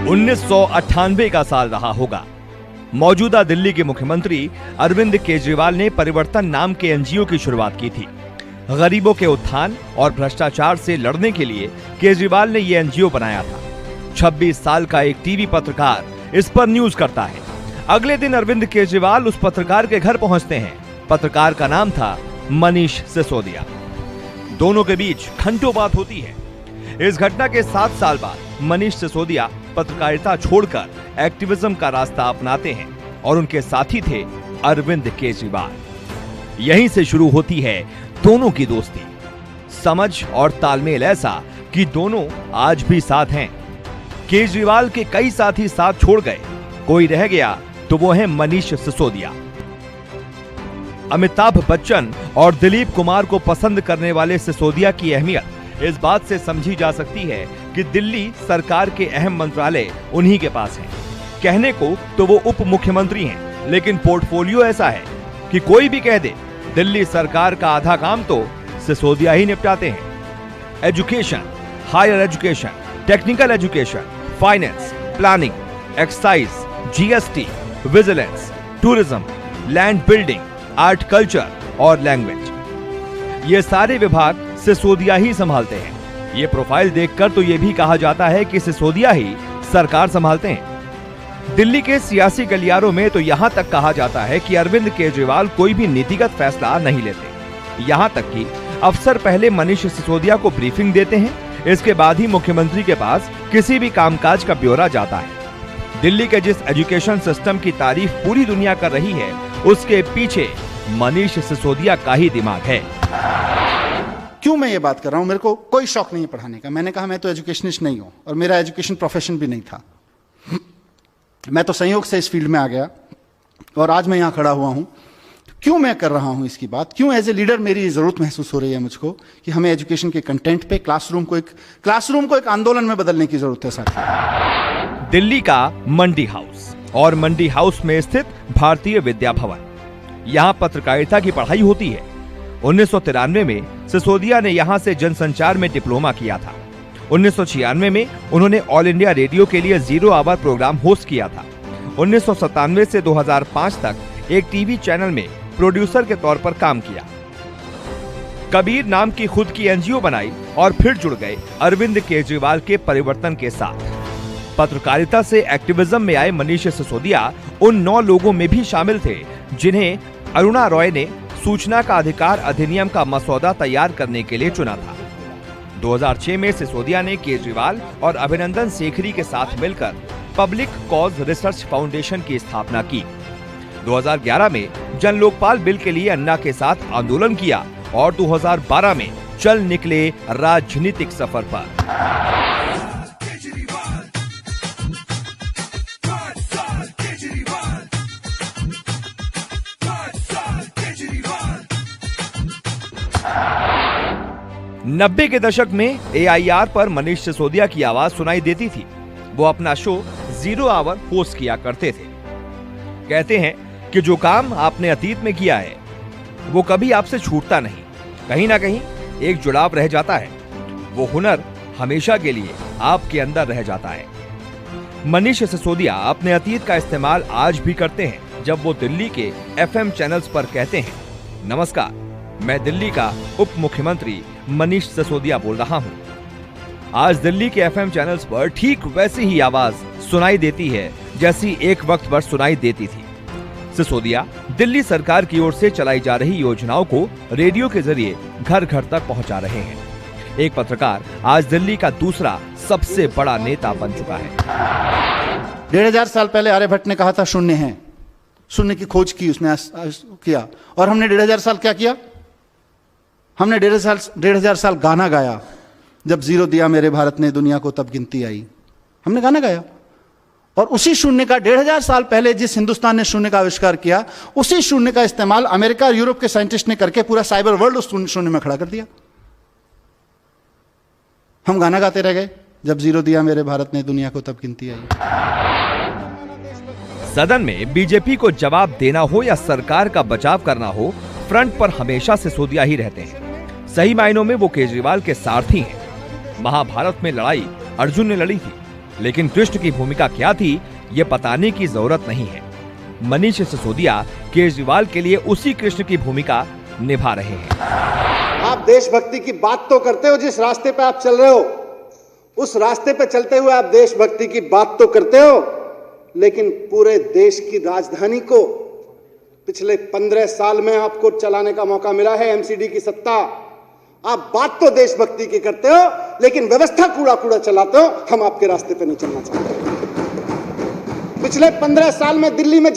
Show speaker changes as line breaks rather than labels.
1998 का साल रहा होगा। मौजूदा दिल्ली के मुख्यमंत्री अरविंद केजरीवाल ने परिवर्तन नाम के एनजीओ की शुरुआत की थी। गरीबों के उत्थान और भ्रष्टाचार से लड़ने के लिए केजरीवाल ने ये एनजीओ बनाया था। 26 साल का एक टीवी पत्रकार इस पर न्यूज करता है। अगले दिन अरविंद केजरीवाल उस पत्रकार के घर पहुंचते हैं। पत्रकार का नाम था मनीष सिसोदिया। दोनों के बीच घंटों बात होती है। इस घटना के 7 साल बाद मनीष सिसोदिया पत्रकारिता छोड़कर एक्टिविज्म का रास्ता अपनाते हैं और उनके साथी थे अरविंद केजरीवाल। यहीं से शुरू होती है दोनों की दोस्ती, समझ और तालमेल ऐसा कि दोनों आज भी साथ हैं। केजरीवाल के कई साथी साथ छोड़ गए, कोई रह गया तो वो है मनीष सिसोदिया। अमिताभ बच्चन और दिलीप कुमार को पसंद करने वाले सिसोदिया की अहमियत इस बात से समझी जा सकती है कि दिल्ली सरकार के अहम मंत्रालय उन्हीं के पास हैं। कहने को तो वो उप मुख्यमंत्री हैं, लेकिन पोर्टफोलियो ऐसा है कि कोई भी कह दे दिल्ली सरकार का आधा काम तो सिसोदिया ही निपटाते हैं। Education, higher education, technical education, finance, planning, excise, GST, vigilance, tourism, land building, art culture और लैंग्वेज, ये सारे विभाग सिसोदिया ही संभालते हैं। ये प्रोफाइल देखकर तो ये भी कहा जाता है कि सिसोदिया ही सरकार संभालते हैं। दिल्ली के सियासी गलियारों में तो यहाँ तक कहा जाता है कि अरविंद केजरीवाल कोई भी नीतिगत फैसला नहीं लेते। यहाँ तक कि अफसर पहले मनीष सिसोदिया को ब्रीफिंग देते हैं, इसके बाद ही मुख्यमंत्री के पास किसी भी कामकाज का ब्यौरा जाता है। दिल्ली के जिस एजुकेशन सिस्टम की तारीफ पूरी दुनिया कर रही है, उसके पीछे मनीष सिसोदिया का ही दिमाग है।
क्यों मैं ये बात कर रहा हूं? मेरे को कोई शौक नहीं है पढ़ाने का। मैंने कहा मैं तो एजुकेशनिस्ट नहीं हूं और मेरा एजुकेशन प्रोफेशन भी नहीं था। मैं तो संयोग से इस फील्ड में आ गया और आज मैं यहां खड़ा हुआ हूं। क्यों मैं कर रहा हूं इसकी बात? क्यों एज ए लीडर मेरी जरूरत महसूस हो रही है मुझको कि हमें एजुकेशन के कंटेंट पे क्लासरूम को एक आंदोलन में बदलने की जरूरत है साथियों।
दिल्ली का मंडी हाउस और मंडी हाउस में स्थित भारतीय विद्या भवन, यहाँ पत्रकारिता की पढ़ाई होती है। 1993 में सिसोदिया ने यहाँ से जनसंचार में डिप्लोमा किया था। 1996 में उन्होंने ऑल इंडिया रेडियो के लिए 0 आवर प्रोग्राम होस्ट किया था। 1997 से 2005 तक एक टीवी चैनल में प्रोड्यूसर के तौर पर काम किया। कबीर नाम की खुद की एनजीओ बनाई और फिर जुड़ गए अरविंद केजरीवाल के परिवर्तन के साथ। पत्रकारिता से एक्टिविज्म में आए मनीष सिसोदिया उन 9 लोगों में भी शामिल थे जिन्हें अरुणा रॉय ने सूचना का अधिकार अधिनियम का मसौदा तैयार करने के लिए चुना था। 2006 में सिसोदिया ने केजरीवाल और अभिनंदन सेखरी के साथ मिलकर पब्लिक कॉज रिसर्च फाउंडेशन की स्थापना की। 2011 में जन लोकपाल बिल के लिए अन्ना के साथ आंदोलन किया और 2012 में चल निकले राजनीतिक सफर पर। नब्बे के दशक में AIR पर मनीष सिसोदिया की आवाज सुनाई देती थी। वो अपना शो 0 आवर होस्ट किया करते थे। कहते हैं कि जो काम आपने अतीत में किया है वो कभी आपसे छूटता नहीं, कहीं ना कहीं एक जुड़ाव रह जाता है। वो हुनर हमेशा के लिए आपके अंदर रह जाता है। मनीष सिसोदिया अपने अतीत का इस्तेमाल आज भी करते हैं जब वो दिल्ली के FM चैनल्स पर कहते हैं, नमस्कार, मैं दिल्ली का उप मुख्यमंत्री मनीष सिसोदिया बोल रहा हूं। आज दिल्ली के FM चैनल्स पर ठीक वैसी ही आवाज सुनाई देती है जैसी एक वक्त पर सुनाई देती थी। सिसोदिया दिल्ली सरकार की ओर से चलाई जा रही योजनाओं को रेडियो के जरिए घर घर तक पहुंचा रहे हैं। एक पत्रकार आज दिल्ली का दूसरा सबसे बड़ा नेता बन चुका है।
1500 साल पहले आर्यभट्ट ने कहा था शून्य है, शून्य की खोज की उसने किया, और हमने 1500 साल क्या किया? हमने 1500 साल गाना गाया। जब जीरो दिया मेरे भारत ने दुनिया को तब गिनती आई। हमने गाना गाया और उसी शून्य का 1500 साल पहले जिस हिंदुस्तान ने शून्य का आविष्कार किया, उसी शून्य का इस्तेमाल अमेरिका और यूरोप के साइंटिस्ट ने करके पूरा साइबर वर्ल्ड उस शून्य में खड़ा कर दिया। हम गाना गाते रह गए, जब जीरो दिया मेरे भारत ने दुनिया को तब गिनती आई।
सदन में बीजेपी को जवाब देना हो या सरकार का बचाव करना हो, फ्रंट पर हमेशा सिसोदिया ही रहते हैं। सही मायनों में वो केजरीवाल के सारथी हैं। महाभारत में लड़ाई अर्जुन ने लड़ी थी, लेकिन कृष्ण की भूमिका क्या थी ये बताने की जरूरत नहीं है। मनीष सिसोदिया केजरीवाल के लिए उसी कृष्ण की भूमिका निभा रहे हैं।
आप देशभक्ति की बात तो करते हो, जिस रास्ते पे आप चल रहे हो उस रास्ते पे चलते हुए आप देशभक्ति की बात तो करते हो, लेकिन पूरे देश की राजधानी को पिछले 15 साल में आपको चलाने का मौका मिला है, एमसीडी की सत्ता। आप बात तो देशभक्ति की करते हो, लेकिन व्यवस्था कूड़ा चलाते हो। हम आपके रास्ते पे नहीं चलना चाहते। पिछले 15 साल में दिल्ली में